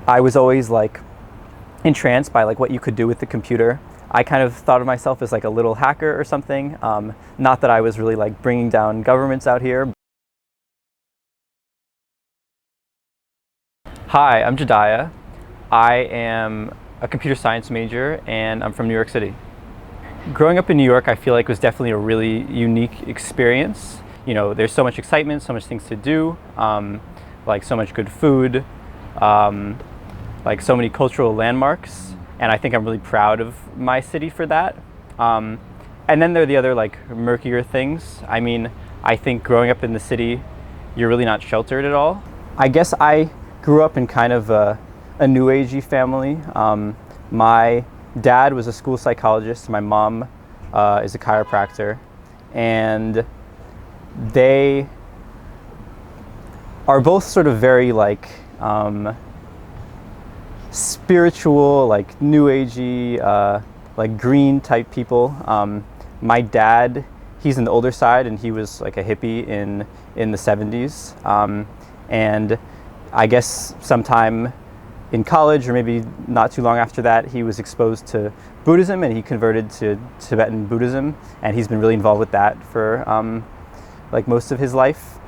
I was always like entranced by like what you could do with the computer. I kind of thought of myself as like a little hacker or something. Not that I was really like bringing down governments out here. Hi, I'm Jediah. I am a computer science major and I'm from New York City. Growing up in New York, I feel like was definitely a really unique experience. You know, there's so much excitement, so much things to do, like so much good food, like so many cultural landmarks, and I think I'm really proud of my city for that. And then there are the other like murkier things. I mean, I think growing up in the city, you're really not sheltered at all. I guess I grew up in kind of a new agey family. My dad was a school psychologist. My mom is a chiropractor, and they are both sort of very like spiritual, like new agey, like green type people. My dad, he's on the older side, and he was like a hippie in the 70s. And I guess sometime in college, or maybe not too long after that, he was exposed to Buddhism and he converted to Tibetan Buddhism, and he's been really involved with that for like most of his life.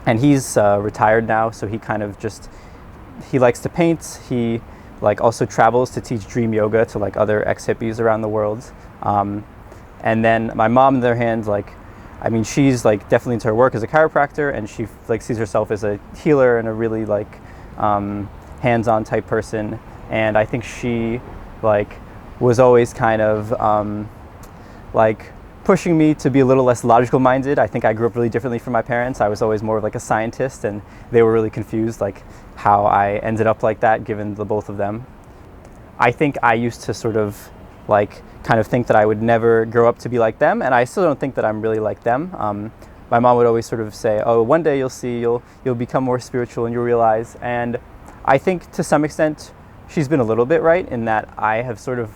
And he's retired now, so he kind of he likes to paint. He like also travels to teach dream yoga to like other ex-hippies around the world. And then my mom, on the other hand, like, I mean, she's like definitely into her work as a chiropractor, and she like sees herself as a healer and a really like hands-on type person. And I think she like was always kind of like pushing me to be a little less logical minded. I think I grew up really differently from my parents. I was always more of like a scientist, and they were really confused like how I ended up like that given the both of them. I think I used to sort of like kind of think that I would never grow up to be like them, and I still don't think that I'm really like them. My mom would always sort of say, "Oh, one day you'll see, you'll become more spiritual and you'll realize." And I think to some extent she's been a little bit right in that I have sort of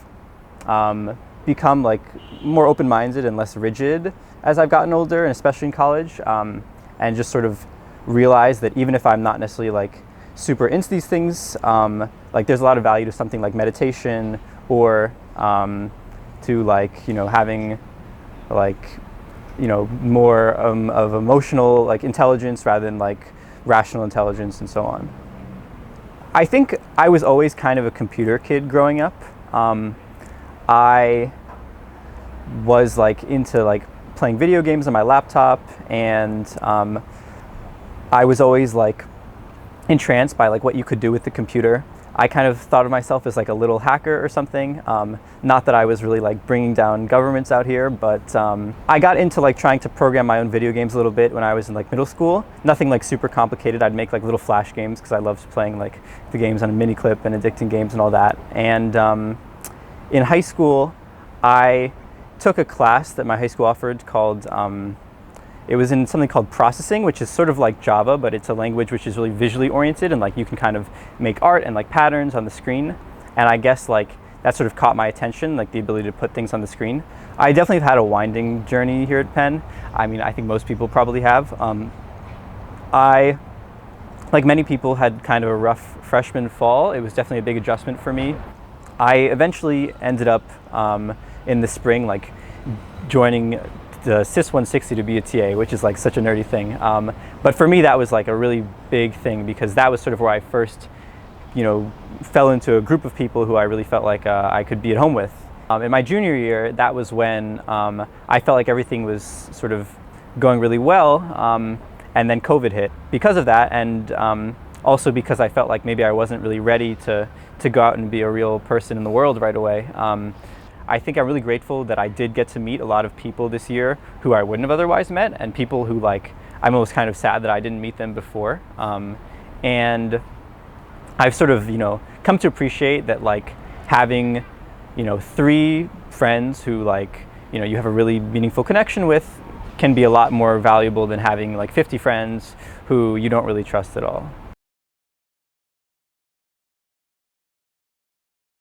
become like more open-minded and less rigid as I've gotten older, and especially in college, and just sort of realize that even if I'm not necessarily like super into these things, like there's a lot of value to something like meditation, or to like, you know, having like, you know, more of emotional like intelligence rather than like rational intelligence and so on. I think I was always kind of a computer kid growing up. I was like into like playing video games on my laptop, and I was always like entranced by like what you could do with the computer. I kind of thought of myself as like a little hacker or something. Not that I was really like bringing down governments out here, but I got into like trying to program my own video games a little bit when I was in like middle school. Nothing like super complicated. I'd make like little flash games because I loved playing like the games on a mini clip and addicting games and all that. And in high school, I took a class that my high school offered called it was in something called processing, which is sort of like Java, but it's a language which is really visually oriented, and like you can kind of make art and like patterns on the screen. And I guess like that sort of caught my attention, like the ability to put things on the screen. I definitely have had a winding journey here at Penn. I mean, I think most people probably have. I, like many people, had kind of a rough freshman fall. It was definitely a big adjustment for me. I eventually ended up in the spring like joining the SIS 160 to be a TA, which is like such a nerdy thing. But for me, that was like a really big thing because that was sort of where I first, you know, fell into a group of people who I really felt like I could be at home with. In my junior year, that was when I felt like everything was sort of going really well, and then COVID hit. Because of that, and also because I felt like maybe I wasn't really ready to go out and be a real person in the world right away. I think I'm really grateful that I did get to meet a lot of people this year who I wouldn't have otherwise met, and people who like, I'm almost kind of sad that I didn't meet them before. And I've sort of, you know, come to appreciate that like having, you know, 3 friends who like, you know, you have a really meaningful connection with can be a lot more valuable than having like 50 friends who you don't really trust at all.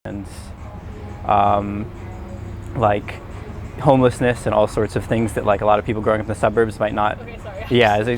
And like homelessness and all sorts of things that like a lot of people growing up in the suburbs might not. Okay, sorry. Yeah,